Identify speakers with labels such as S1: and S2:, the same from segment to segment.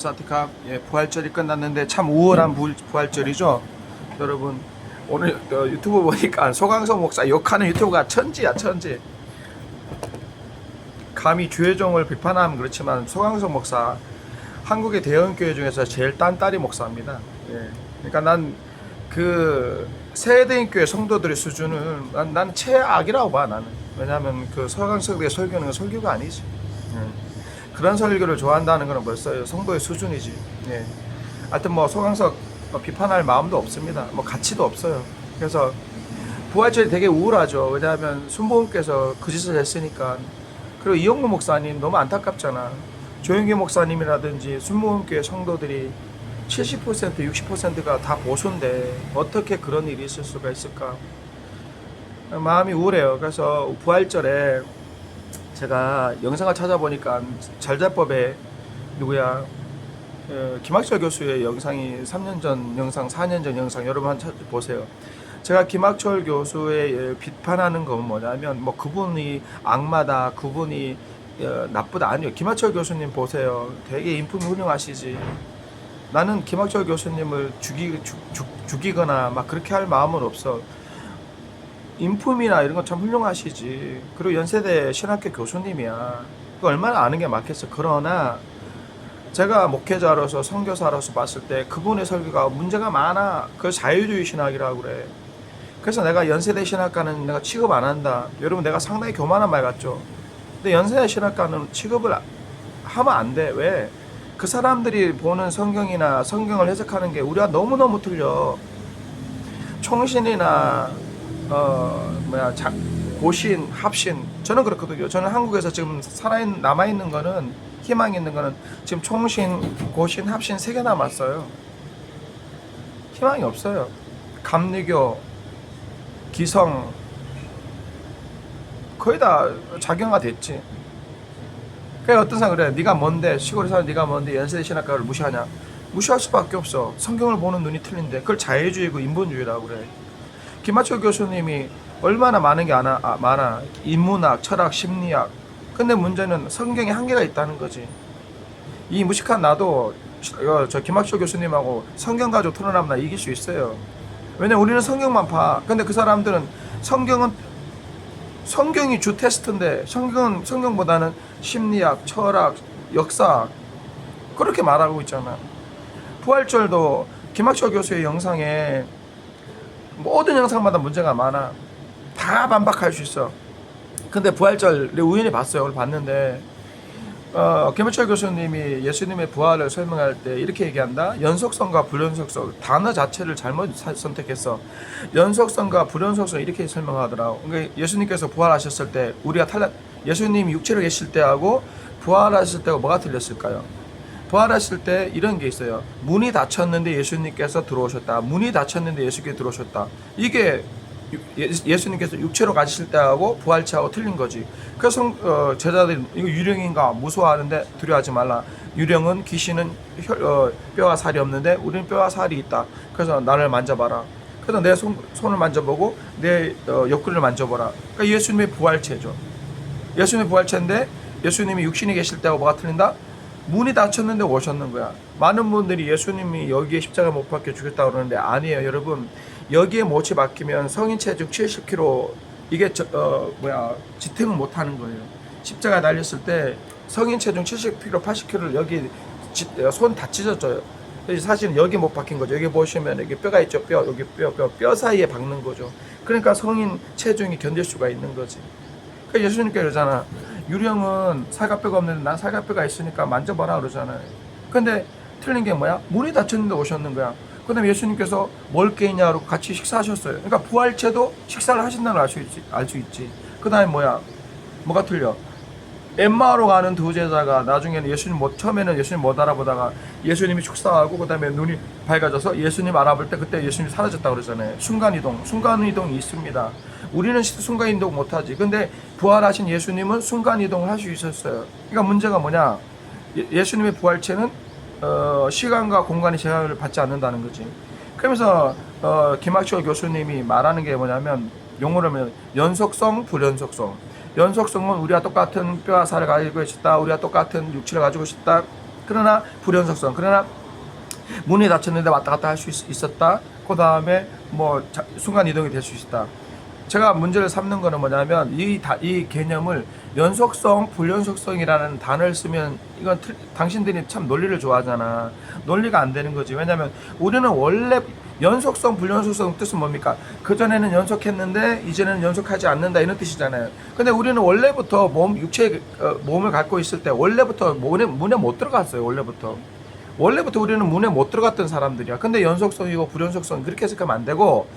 S1: 사티캅, 부활절이 끝났는데 참 우월한 부활절이죠. 여러분 오늘 유튜브 보니까 소강석 목사 욕하는 유튜브가 천지야 천지. 감히 주혜종을 비판하면 그렇지만 소강석 목사 한국의 대형교회 중에서 제일 딴따리 목사입니다. 그러니까 난 그 세대인교회 성도들의 수준은 난 최악이라고 봐. 나는 왜냐하면 그 소강석의 설교는 설교가 아니지. 그런 설교를 좋아한다는 것은 벌써 성도의 수준이지. 하여튼 뭐 소강석 비판할 마음도 없습니다. 뭐 가치도 없어요. 그래서 부활절이 되게 우울하죠. 왜냐하면 순복음께서 그 짓을 했으니까. 그리고 이용구 목사님 너무 안타깝잖아. 조영기 목사님이라든지 순복음교회 성도들이 70% 60%가 다 보수인데 어떻게 그런 일이 있을 수가 있을까. 마음이 우울해요. 그래서 부활절에 제가 영상을 찾아보니까 잘잘법에 누구야 김학철 교수의 영상이 3년 전 영상, 4년 전 영상 여러분 한번 보세요. 제가 김학철 교수의 비판하는 건 뭐냐면 뭐 그분이 악마다, 그분이 나쁘다 아니요. 김학철 교수님 보세요. 되게 인품이 훌륭하시지. 나는 김학철 교수님을 죽이거나 막 그렇게 할 마음은 없어. 인품이나 이런 거 참 훌륭하시지. 그리고 연세대 신학교 교수님이야. 그 얼마나 아는 게 많겠어. 그러나 제가 목회자로서 선교사로서 봤을 때 그분의 설교가 문제가 많아. 그걸 자유주의 신학이라고 그래. 그래서 내가 연세대 신학과는 내가 취급 안 한다. 여러분 내가 상당히 교만한 말 같죠. 근데 연세대 신학과는 취급을 하면 안 돼. 왜? 그 사람들이 보는 성경이나 성경을 해석하는 게 우리가 너무너무 틀려. 총신이나 고신, 합신. 저는 그렇거든요. 저는 한국에서 지금 남아있는 거는, 희망이 있는 거는 지금 총신, 고신, 합신 3개 남았어요. 희망이 없어요. 감리교, 기성, 거의 다 작용화 됐지. 그래, 어떤 사람 그래. 네가 뭔데, 시골에 사는 네가 뭔데 연세대 신학과를 무시하냐. 무시할 수밖에 없어. 성경을 보는 눈이 틀린데. 그걸 자유주의고 인본주의라고 그래. 김하철 교수님이 얼마나 많은 게 많아. 인문학, 철학, 심리학. 근데 문제는 성경에 한계가 있다는 거지. 이 무식한 나도 저 김학철 교수님하고 성경 가지고 토론하면 나 이길 수 있어요. 왜냐면 우리는 성경만 봐. 근데 그 사람들은 성경이 주 테스트인데 성경보다는 심리학, 철학, 역사 그렇게 말하고 있잖아. 부활절도 김학철 교수의 영상에 모든 영상마다 문제가 많아. 다 반박할 수 있어. 근데 부활절 내가 우연히 봤어요. 오늘 봤는데 김학철 교수님이 예수님의 부활을 설명할 때 이렇게 얘기한다. 연속성과 불연속성 단어 자체를 잘못 선택했어. 연속성과 불연속성 이렇게 설명하더라고. 그러니까 예수님께서 부활하셨을 때 우리가 예수님이 육체로 계실 때하고 부활하실 때가 뭐가 틀렸을까요? 부활하실 때 이런 게 있어요. 문이 닫혔는데 예수님께서 들어오셨다. 문이 닫혔는데 예수님께서 들어오셨다. 이게 예수님께서 육체로 가실 때하고 부활체하고 틀린 거지. 그래서 제자들이 이거 유령인가 무서워하는데 두려워하지 말라. 유령은 귀신은 뼈와 살이 없는데 우리는 뼈와 살이 있다. 그래서 나를 만져봐라. 그래서 내 손을 만져보고 내 옆구리를 만져보라. 그러니까 예수님의 부활체죠. 예수님의 부활체인데 예수님이 육신이 계실 때하고 뭐가 틀린다? 문이 닫혔는데 오셨는 거야. 많은 분들이 예수님이 여기에 십자가 못 박혀 죽였다고 그러는데 아니에요. 여러분 여기에 못이 박히면 성인 체중 70kg 이게 지탱을 못 하는 거예요. 십자가 달렸을 때 성인 체중 70kg 80kg를 여기 손 다 찢어져요. 사실은 여기 못 박힌 거죠. 여기 보시면 여기 뼈가 있죠. 여기 뼈 사이에 박는 거죠. 그러니까 성인 체중이 견딜 수가 있는 거지. 그러니까 예수님께 그러잖아. 유령은 살갑뼈가 없는데 난 살갑뼈가 있으니까 만져봐라 그러잖아요. 근데 틀린 게 뭐야? 문이 닫혔는데 오셨는 거야. 그 다음에 예수님께서 뭘 깨냐고 같이 식사하셨어요. 그러니까 부활체도 식사를 하신다는 걸 알 수 있지. 그 다음에 뭐가 틀려? 엠마오로 가는 두 제자가 나중에는 처음에는 예수님 못 알아보다가 예수님이 축사하고 그 다음에 눈이 밝아져서 예수님 알아볼 때 그때 예수님이 사라졌다고 그러잖아요. 순간이동이 있습니다. 우리는 순간이동 못하지. 근데 부활하신 예수님은 순간이동을 할 수 있었어요. 그러니까 문제가 뭐냐? 예수님의 부활체는 시간과 공간의 제약을 받지 않는다는 거지. 그러면서 김학철 교수님이 말하는 게 뭐냐면 용어로 하면 연속성, 불연속성. 연속성은 우리가 똑같은 뼈와 살을 가지고 있다. 우리가 똑같은 육체를 가지고 있다. 그러나 불연속성. 그러나 문이 닫혔는데 왔다 갔다 할 수 있었다. 그 다음에 뭐 순간 이동이 될 수 있다. 제가 문제를 삼는 거는 뭐냐면 이 개념을 연속성, 불연속성이라는 단어를 쓰면 이건 당신들이 참 논리를 좋아하잖아. 논리가 안 되는 거지. 왜냐면 우리는 원래 연속성, 불연속성 뜻은 뭡니까? 그전에는 연속했는데 이제는 연속하지 않는다 이런 뜻이잖아요. 근데 우리는 원래부터 육체의 몸을 갖고 있을 때 원래부터 문에 못 들어갔어요. 원래부터 우리는 문에 못 들어갔던 사람들이야. 근데 연속성이고 불연속성 그렇게 해석하면 안 되고,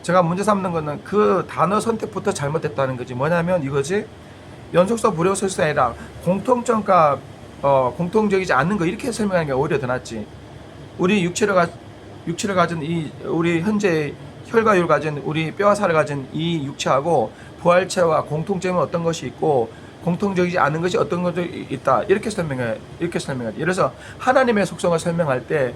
S1: 제가 문제 삼는 거는 그 단어 선택부터 잘못됐다는 거지. 뭐냐면 이거지. 연속성, 불연속성이 아니라 공통점과 공통적이지 않는 거 이렇게 설명하는 게 오히려 더 낫지. 우리 육체를 가진 우리 현재 혈과율 가진 우리 뼈와 살을 가진 이 육체하고 부활체와 공통점은 어떤 것이 있고 공통적이지 않은 것이 어떤 것이 있다. 이렇게 설명하지. 예를 들어서 하나님의 속성을 설명할 때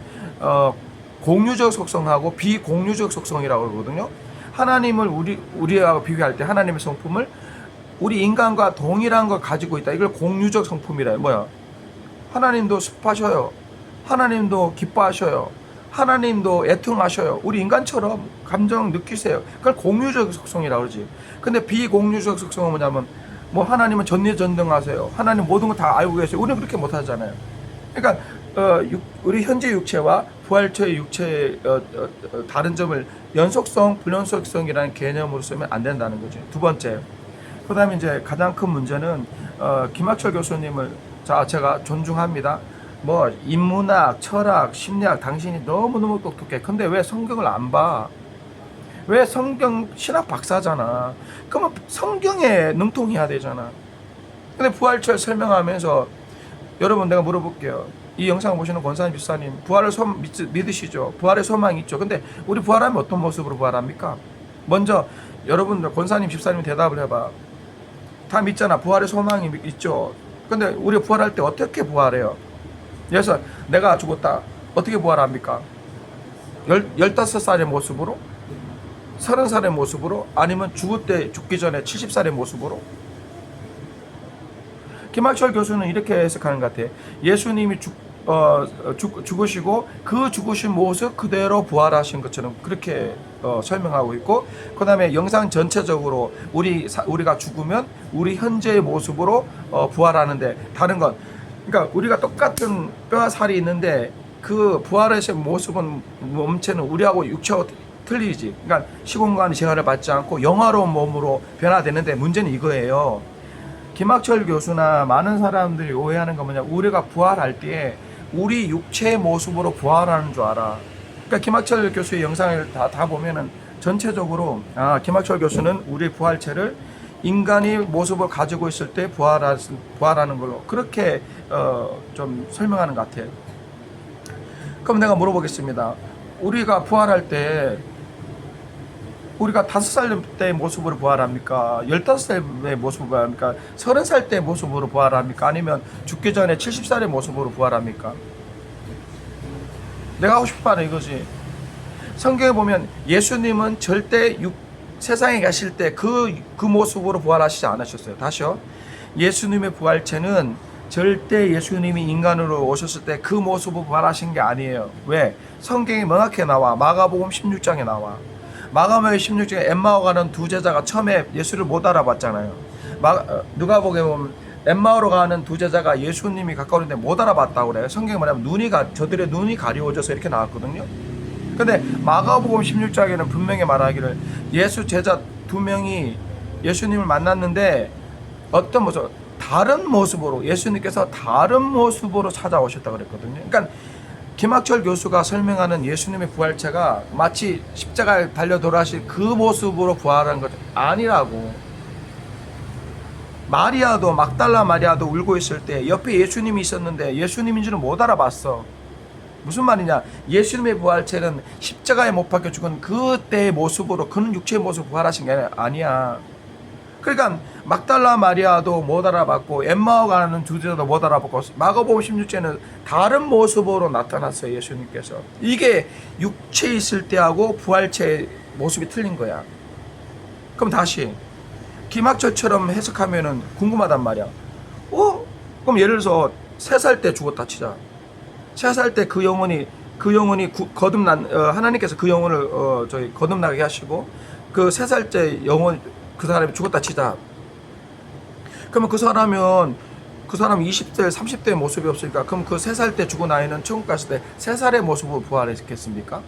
S1: 공유적 속성하고 비공유적 속성이라고 그러거든요. 하나님을 우리하고 비교할 때 하나님의 성품을 우리 인간과 동일한 걸 가지고 있다. 이걸 공유적 성품이라. 뭐야? 하나님도 습하셔요. 하나님도 기뻐하셔요. 하나님도 애통하셔요. 우리 인간처럼 감정 느끼세요. 그걸 공유적 속성이라고 그러지. 근데 비공유적 속성은 뭐냐면 뭐 하나님은 전지전능하세요. 하나님 모든 걸 다 알고 계세요. 우리는 그렇게 못 하잖아요. 그러니까 우리 현재 육체와 부활체의 육체의 다른 점을 연속성, 불연속성이라는 개념으로 쓰면 안 된다는 거죠. 두 번째. 그 다음에 이제 가장 큰 문제는 김학철 교수님을 제가 존중합니다. 뭐 인문학, 철학, 심리학 당신이 너무너무 똑똑해. 근데 왜 성경을 안 봐? 왜 성경 신학 박사잖아. 그러면 성경에 능통해야 되잖아. 근데 부활절 설명하면서 여러분 내가 물어볼게요. 이 영상 보시는 권사님, 집사님 부활을 믿으시죠? 부활의 소망이 있죠. 근데 우리 부활하면 어떤 모습으로 부활합니까? 먼저 여러분들 권사님, 집사님 대답을 해봐. 다 믿잖아. 부활의 소망이 있죠. 근데 우리 부활할 때 어떻게 부활해요? 그래서 내가 죽었다. 어떻게 부활합니까? 15살의 모습으로? 30살의 모습으로? 아니면 죽기 전에 70살의 모습으로? 김학철 교수는 이렇게 해석하는 것 같아. 예수님이 죽으시고 그 죽으신 모습 그대로 부활하신 것처럼 그렇게 설명하고 있고, 그 다음에 영상 전체적으로 우리가 죽으면 우리 현재의 모습으로 부활하는데, 다른 건 그러니까 우리가 똑같은 뼈와 살이 있는데 그 부활의 모습은 몸체는 우리하고 육체하고 틀리지. 그러니까 시공간의 제한을 받지 않고 영화로운 몸으로 변화되는데, 문제는 이거예요. 김학철 교수나 많은 사람들이 오해하는 건 뭐냐, 우리가 부활할 때 우리 육체의 모습으로 부활하는 줄 알아. 그러니까 김학철 교수의 영상을 다 보면은 전체적으로 김학철 교수는 우리 부활체를 인간의 모습을 가지고 있을 때 부활하는 걸로 그렇게 좀 설명하는 것 같아요. 그럼 내가 물어보겠습니다. 우리가 부활할 때 우리가 5살 때의 모습으로 부활합니까? 15살의 모습으로 부활합니까? 30살 때의 모습으로 부활합니까? 아니면 죽기 전에 70살의 모습으로 부활합니까? 내가 하고 싶은 말은 이거지. 성경에 보면 예수님은 절대 세상에 가실 때 그 모습으로 부활하시지 않으셨어요. 다시요. 예수님의 부활체는 절대 예수님이 인간으로 오셨을 때 그 모습으로 부활하신 게 아니에요. 왜? 성경이 명확히 나와. 마가복음 16장에 나와. 마가복음 16장에 엠마오 가는 두 제자가 처음에 예수를 못 알아봤잖아요. 누가복음에 보면 엠마오로 가는 두 제자가 예수님이 가까운데 못 알아봤다고 그래요. 성경에 뭐냐면 저들의 눈이 가려워져서 이렇게 나왔거든요. 근데 마가복음 16장에는 분명히 말하기를 예수 제자 2명이 예수님을 만났는데 어떤 모습, 다른 모습으로, 예수님께서 다른 모습으로 찾아오셨다고 그랬거든요. 그러니까 김학철 교수가 설명하는 예수님의 부활체가 마치 십자가에 달려 돌아가신 그 모습으로 부활한 것 아니라고. 막달라 마리아도 울고 있을 때 옆에 예수님이 있었는데 예수님인 줄은 못 알아봤어. 무슨 말이냐? 예수님의 부활체는 십자가에 못 박혀 죽은 그때의 모습으로, 그는 육체의 모습으로 부활하신 게 아니야. 그러니까 막달라 마리아도 못 알아봤고 엠마오 가는 주제도 못 알아봤고 마가복음 16장에는 다른 모습으로 나타났어요. 예수님께서. 이게 육체에 있을 때하고 부활체의 모습이 틀린 거야. 그럼 다시 김학철처럼 해석하면은 궁금하단 말이야. 그럼 예를 들어서 3살 때 죽었다 치자. 새 살 때 그 영혼이 거듭난 하나님께서 그 영혼을 거듭나게 하시고 그 새 살 때 영혼 그 사람이 죽었다 치자. 그러면 그 사람은 20대 30대의 모습이 없으니까 그럼 그 3살 때 죽은 아이는 천국 갔을 때 3살의 모습으로 부활했겠습니까?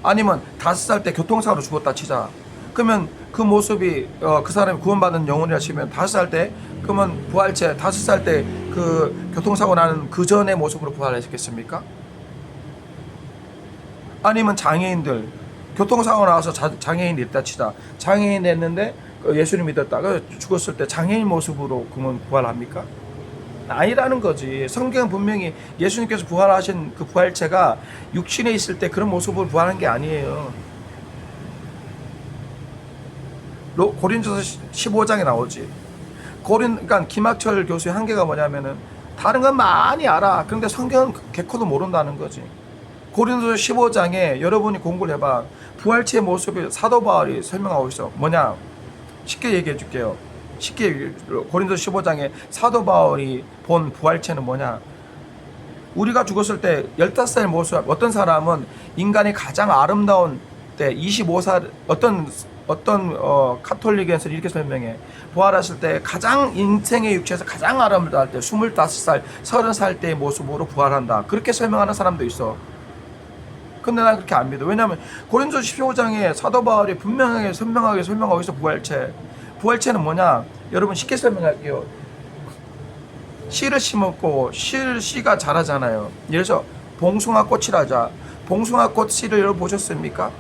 S1: 아니면 5살 때 교통사고로 죽었다 치자. 그러면 그 모습이 그 사람이 구원받은 영혼이라 치면 5살 때 그러면 부활체 5살 때 그 교통사고 나는 그 전의 모습으로 부활했겠습니까? 아니면 장애인들 교통사고 나와서 장애인이 있다 치자. 장애인 됐는데 예수님 믿었다가 죽었을 때 장애인 모습으로 그러면 부활합니까? 아니라는 거지. 성경은 분명히 예수님께서 부활하신 그 부활체가 육신에 있을 때 그런 모습으로 부활한 게 아니에요. 고린도서 15장에 나오지. 그러니까 김학철 교수의 한계가 뭐냐면은 다른 건 많이 알아. 그런데 성경은 개코도 모른다는 거지. 고린도서 15장에 여러분이 공부를 해봐. 부활체의 모습을 사도 바울이 설명하고 있어. 뭐냐? 쉽게 얘기해 줄게요. 고린도서 15장에 사도 바울이 본 부활체는 뭐냐? 우리가 죽었을 때 15살 모습, 어떤 사람은 인간이 가장 아름다운 때 25살, 어떤 카톨릭에서 이렇게 설명해. 부활했을 때 가장 인생의 육체에서 가장 아름다울 때 25살, 30살 때의 모습으로 부활한다. 그렇게 설명하는 사람도 있어. 근데 난 그렇게 안 믿어. 왜냐하면 고린도서 15장에 사도 바울이 분명하게 선명하게 설명하고 있어. 부활체는 뭐냐? 여러분 쉽게 설명할게요. 씨를 심었고 씨가 자라잖아요. 예를 들어서 봉숭아 꽃이라자. 봉숭아 꽃 씨를 여러분 보셨습니까?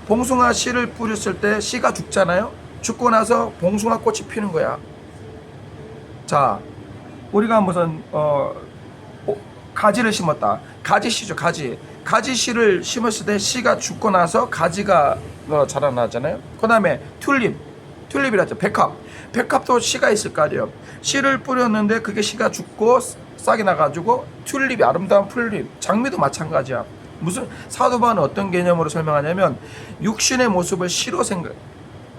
S1: 봉숭아 씨를 뿌렸을 때 씨가 죽잖아요. 죽고 나서 봉숭아 꽃이 피는 거야. 자, 우리가 무슨 가지를 심었다. 가지씨죠, 가지. 가지씨를 심었을 때 씨가 죽고 나서 가지가 자라나잖아요. 그 다음에 튤립이라죠. 백합도 씨가 있을 거 아니에요. 씨를 뿌렸는데 그게 씨가 죽고 싹이 나가지고 튤립이 아름다운 풀립. 장미도 마찬가지야. 무슨 사도 바울은 어떤 개념으로 설명하냐면 육신의 모습을 씨로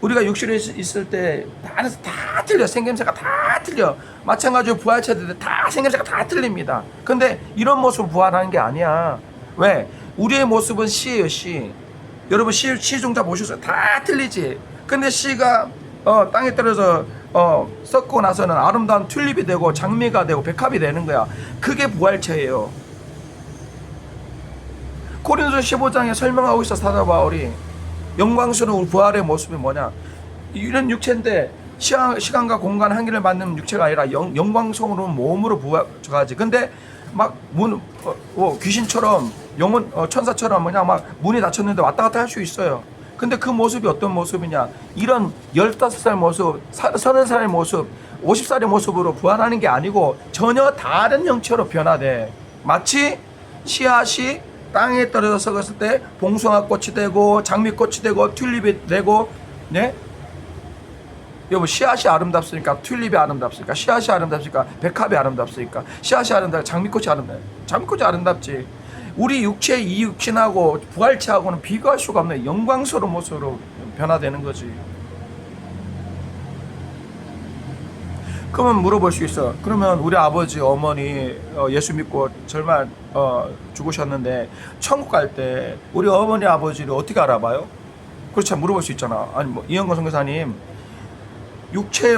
S1: 우리가 육신에 있을 때 다 틀려. 생김새가 다 틀려. 마찬가지로 부활체들 다 생김새가 다 틀립니다. 근데 이런 모습을 부활하는 게 아니야. 왜? 우리의 모습은 씨예요, 씨. 여러분 씨 종자 보셨어요? 다 틀리지. 근데 씨가 땅에 떨어져 썩고 나서는 아름다운 튤립이 되고 장미가 되고 백합이 되는 거야. 그게 부활체예요. 고린도서 15장에 설명하고 있어. 사도 바울이 영광스러운 부활의 모습이 뭐냐? 이런 육체인데 시간과 공간 한계를 받는 육체가 아니라 영광스러운 몸으로 부활하지. 근데 막 귀신처럼 영혼 천사처럼 막 문이 닫혔는데 왔다 갔다 할 수 있어요. 근데 그 모습이 어떤 모습이냐? 이런 15살 모습, 30살의 모습, 50살의 모습으로 부활하는 게 아니고 전혀 다른 형체로 변화돼. 마치 씨앗이 땅에 떨어져 썩었을 때 봉숭아꽃이 되고 장미꽃이 되고 튤립이 되고, 네? 여보, 씨앗이 아름답습니까? 튤립이 아름답습니까? 씨앗이 아름답습니까? 백합이 아름답습니까? 씨앗이 아름답습니까? 장미꽃이 아름답습니까? 장미꽃이 아름답지. 우리 육체의 이 육신하고 부활체하고는 비교할 수가 없는 영광스러운 모습으로 변화되는 거지. 그러면 물어볼 수 있어. 그러면 우리 아버지, 어머니 예수 믿고 정말 죽으셨는데 천국 갈 때 우리 어머니, 아버지를 어떻게 알아봐요? 그렇죠. 물어볼 수 있잖아. 아니 이영건 선교사님,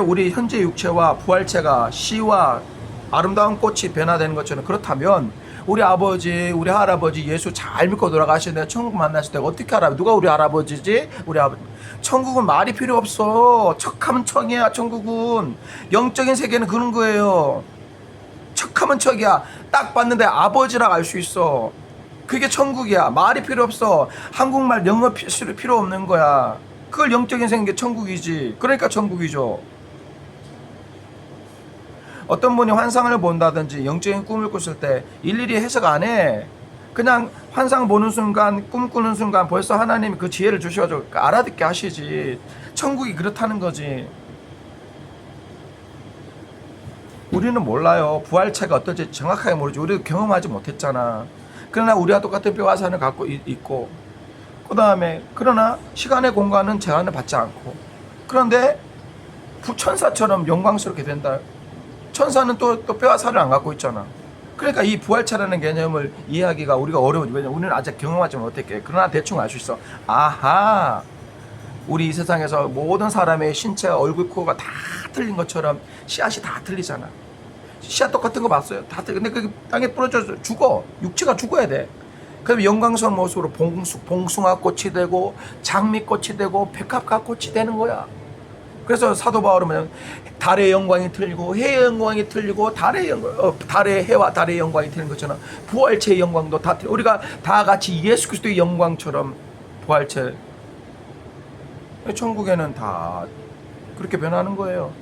S1: 우리 현재 육체와 부활체가 씨와 아름다운 꽃이 변화되는 것처럼 그렇다면 우리 아버지, 우리 할아버지 예수 잘 믿고 돌아가시는데 천국 만났을 때 어떻게 알아요? 누가 우리 할아버지지? 우리 아버지. 천국은 말이 필요 없어. 척하면 척이야. 천국은 영적인 세계는 그런 거예요. 척하면 척이야. 딱 봤는데 아버지라고 알 수 있어. 그게 천국이야. 말이 필요 없어. 한국말 영어 필요 없는 거야. 그걸 영적인 세계 천국이지. 그러니까 천국이죠. 어떤 분이 환상을 본다든지 영적인 꿈을 꿨을 때 일일이 해석 안 해. 그냥 환상 보는 순간, 꿈꾸는 순간 벌써 하나님이 그 지혜를 주셔가지고 알아듣게 하시지. 천국이 그렇다는 거지. 우리는 몰라요. 부활체가 어떨지 정확하게 모르지. 우리도 경험하지 못했잖아. 그러나 우리와 똑같은 뼈와 살을 갖고 있고, 그 다음에 그러나 시간의 공간은 제한을 받지 않고, 그런데 천사처럼 영광스럽게 된다. 천사는 또 뼈와 살을 안 갖고 있잖아. 그러니까 이 부활체라는 개념을 이해하기가 우리가 어려워요. 왜냐면 우리는 아직 경험하지 못했게. 그러나 대충 알 수 있어. 아하, 우리 이 세상에서 모든 사람의 신체가 얼굴, 코가 다 틀린 것처럼 씨앗이 다 틀리잖아. 씨앗 똑같은 거 봤어요. 다 틀려. 근데 그 땅에 뿌려져서 죽어. 육체가 죽어야 돼. 그럼 영광스러운 모습으로 봉숭아꽃이 되고 장미꽃이 되고 백합과꽃이 되는 거야. 그래서 사도 바울은 달의 영광이 틀리고 해의 영광이 틀리고 달의 해와 달의 영광이 틀린 것처럼 부활체의 영광도 다 틀려. 우리가 다 같이 예수 그리스도의 영광처럼 부활체. 천국에는 다 그렇게 변하는 거예요.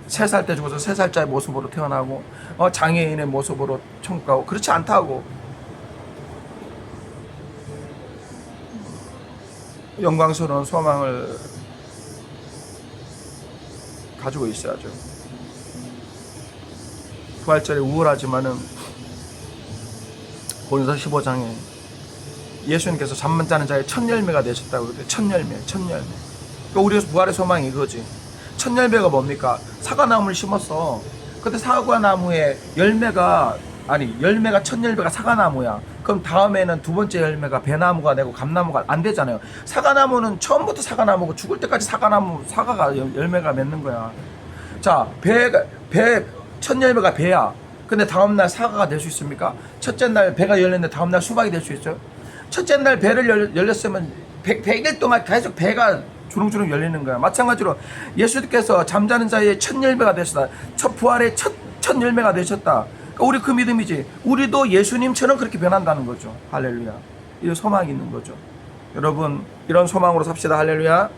S1: 3살 때 죽어서 3살짜리 모습으로 태어나고 장애인의 모습으로 천국 가고. 그렇지 않다고. 영광스러운 소망을 가지고 있어야죠. 부활절에 우울하지만은 고린도서 15장에 예수님께서 잠만 자는 자의 첫 열매가 되셨다고 그래요. 첫 열매. 그러니까 우리 부활의 소망이 이거지. 첫 열매가 뭡니까? 사과나무를 심었어. 근데 사과나무에 열매가 첫 열매가 사과나무야. 그럼 다음에는 두 번째 열매가 배나무가 되고 감나무가 안 되잖아요. 사과나무는 처음부터 사과나무고 죽을 때까지 사과가 열매가 맺는 거야. 자, 첫 열매가 배야. 근데 다음날 사과가 될 수 있습니까? 첫째 날 배가 열렸는데 다음날 수박이 될 수 있어요? 첫째 날 배를 열렸으면 100일 동안 계속 배가 주렁주렁 열리는 거야. 마찬가지로 예수님께서 잠자는 자의 첫 열매가 되셨다. 첫 부활의 첫 열매가 되셨다. 그러니까 우리 그 믿음이지. 우리도 예수님처럼 그렇게 변한다는 거죠. 할렐루야. 이런 소망이 있는 거죠. 여러분, 이런 소망으로 삽시다. 할렐루야.